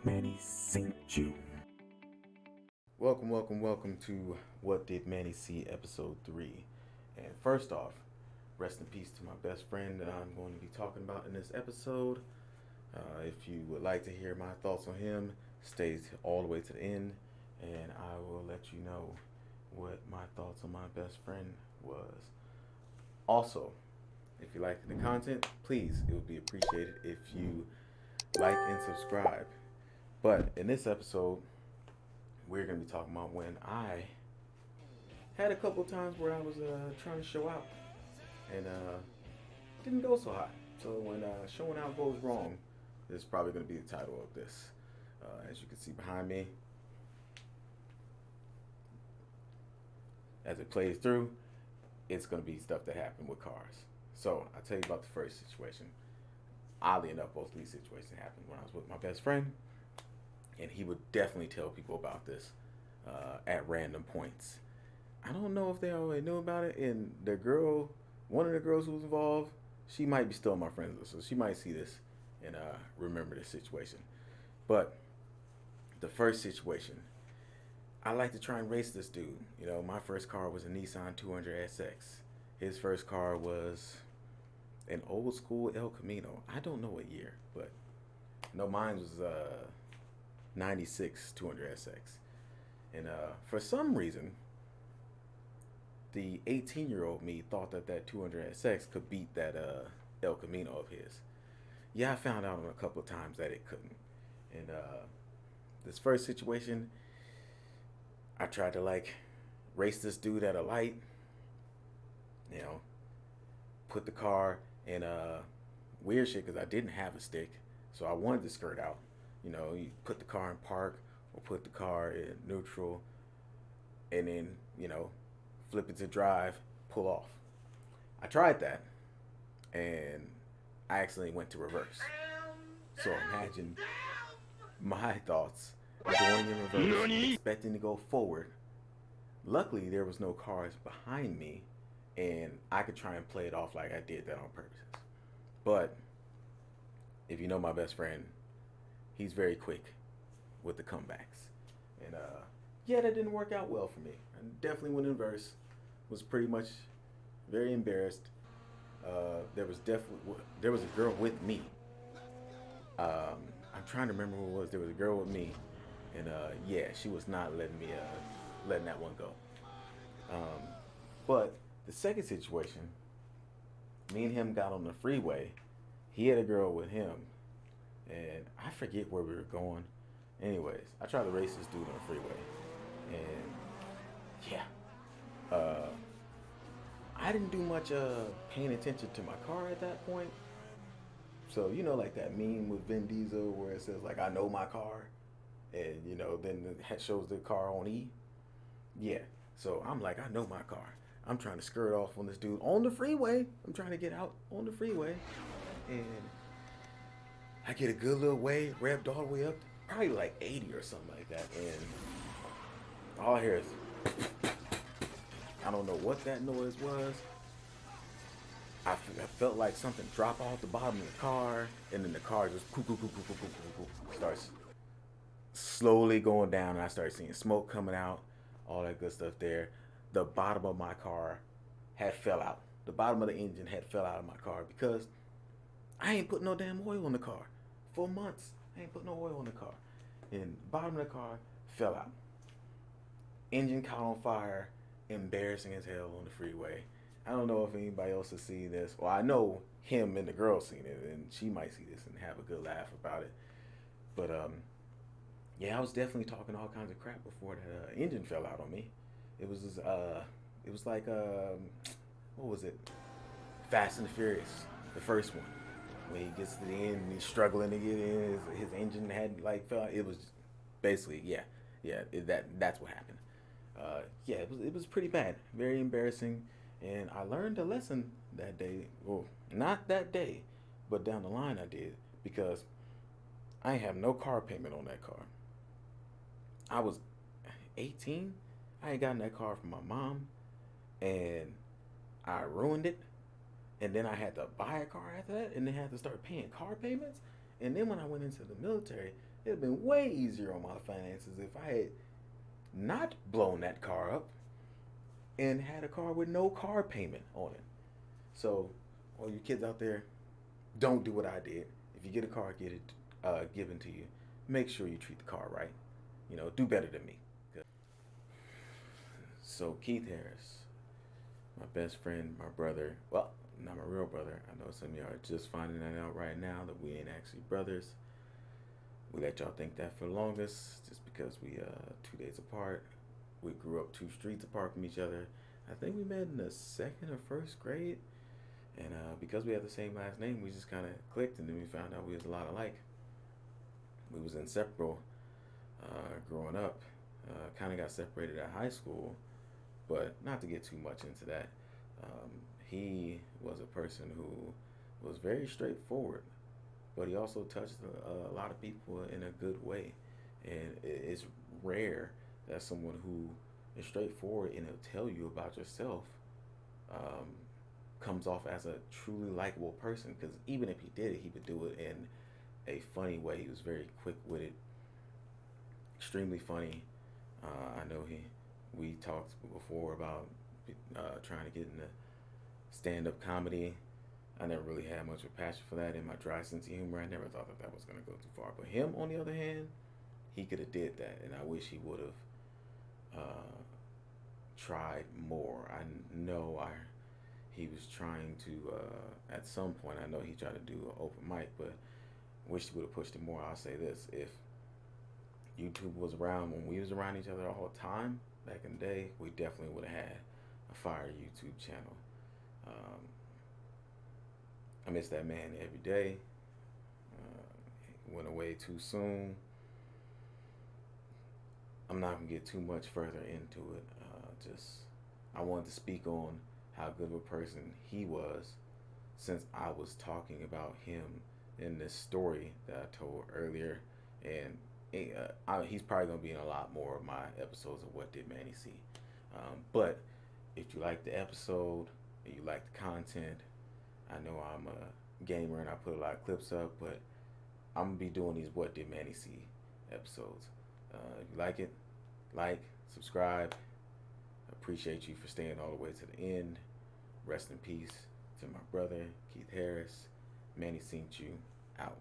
Manny sent you? Welcome to What Did Manny See episode 3. And first off, rest in peace to my best friend that I'm going to be talking about in this episode. If you would like to hear my thoughts on him, stay all the way to the end, and I will let you know what my thoughts on my best friend was. Also, if you like the content, please, it would be appreciated if you like and subscribe. But in this episode, we're going to be talking about when I had a couple times where I was trying to show out and didn't go so hot. So when showing out goes wrong, this is probably going to be the title of this. As you can see behind me, as it plays through, it's going to be stuff that happened with cars. So I'll tell you about the first situation. Oddly enough, both of these situations happened when I was with my best friend, and he would definitely tell people about this at random points. I don't know if they already knew about it, and the girl, one of the girls who was involved, she might be still on my friends list, so she might see this and remember this situation. But the first situation, I like to try and race this dude. You know, my first car was a Nissan 200SX. His first car was an old school El Camino. I don't know what year, but no, mine was 96 200SX. And for some reason, the 18-year-old me thought that that 200SX could beat that El Camino of his. Yeah, I found out a couple of times that it couldn't. And this first situation, I tried to like race this dude at a light, you know, put the car in weird shit because I didn't have a stick. So I wanted to skirt out. You know, you put the car in park or put the car in neutral and then, you know, flip it to drive, pull off. I tried that and I accidentally went to reverse. So imagine my thoughts going in reverse, expecting to go forward. Luckily, there was no cars behind me and I could try and play it off like I did that on purpose. But if you know my best friend, he's very quick with the comebacks. And yeah, that didn't work out well for me. I definitely went in verse. Was pretty much very embarrassed. There was a girl with me. I'm trying to remember who it was. There was a girl with me, and yeah, she was not letting that one go. But the second situation, me and him got on the freeway. He had a girl with him, and I forget where we were going. Anyways, I tried to race this dude on the freeway, and yeah, I didn't do much paying attention to my car at that point. So you know, like that meme with Vin Diesel where it says like I know my car, and you know then it shows the car on E. Yeah. So I'm like I know my car. I'm trying to skirt off on this dude on the freeway. I'm trying to get out on the freeway, and I get a good little way, revved all the way up, probably like 80 or something like that, and all I hear is I don't know what that noise was. I felt like something drop off the bottom of the car, and then the car just starts slowly going down, and I start seeing smoke coming out, all that good stuff there. The bottom of my car had fell out. The bottom of the engine had fell out of my car because I ain't put no damn oil on the car. For months, I ain't put no oil on the car. And the bottom of the car fell out. Engine caught on fire, embarrassing as hell on the freeway. I don't know if anybody else has seen this. Well, I know him and the girl seen it, and she might see this and have a good laugh about it. But yeah, I was definitely talking all kinds of crap before the engine fell out on me. It was it was like what was it? Fast and the Furious, the first one. When he gets to the end and he's struggling to get in, his engine had like fell. It was basically that's what happened. Yeah, it was pretty bad, very embarrassing, and I learned a lesson that day. Well, not that day, but down the line I did because I have no car payment on that car. I was 18. I had gotten that car from my mom, and I ruined it. And then I had to buy a car after that, and then had to start paying car payments. And then when I went into the military, it'd been way easier on my finances if I had not blown that car up and had a car with no car payment on it. So, all you kids out there, don't do what I did. If you get a car, get it given to you. Make sure you treat the car right. You know, do better than me. So Keith Harris, my best friend, my brother. Well, not my real brother. I know some of y'all are just finding that out right now that we ain't actually brothers. We let y'all think that for the longest, just because we 2 days apart. We grew up 2 streets apart from each other. I think we met in the second or first grade, and because we had the same last name, we just kind of clicked, and then we found out we was a lot alike. We was inseparable growing up. Kind of got separated at high school, but not to get too much into that. Um, he was a person who was very straightforward, but he also touched a lot of people in a good way. And it's rare that someone who is straightforward and he'll tell you about yourself um, comes off as a truly likable person. Because even if he did it, he would do it in a funny way. He was very quick witted, extremely funny. I know we talked before about trying to get into stand up comedy. I never really had much of a passion for that. In my dry sense of humor, I never thought that that was going to go too far. But him, on the other hand, he could have did that, and I wish he would have tried more. I know he was trying to at some point. I know he tried to do an open mic, but wish he would have pushed it more. I'll say this: if YouTube was around when we was around each other all the time back in the day, we definitely would have had a fire YouTube channel. Um, I miss that man every day. He went away too soon. I'm not gonna get too much further into it. Just I wanted to speak on how good of a person he was, since I was talking about him in this story that I told earlier, and he's probably gonna be in a lot more of my episodes of What Did Manny See. But if you like the episode and you like the content, I know I'm a gamer and I put a lot of clips up, but I'm gonna be doing these What Did Manny See episodes. If you like it, like, subscribe. Appreciate you for staying all the way to the end. Rest in peace to my brother, Keith Harris. Manny seen you out.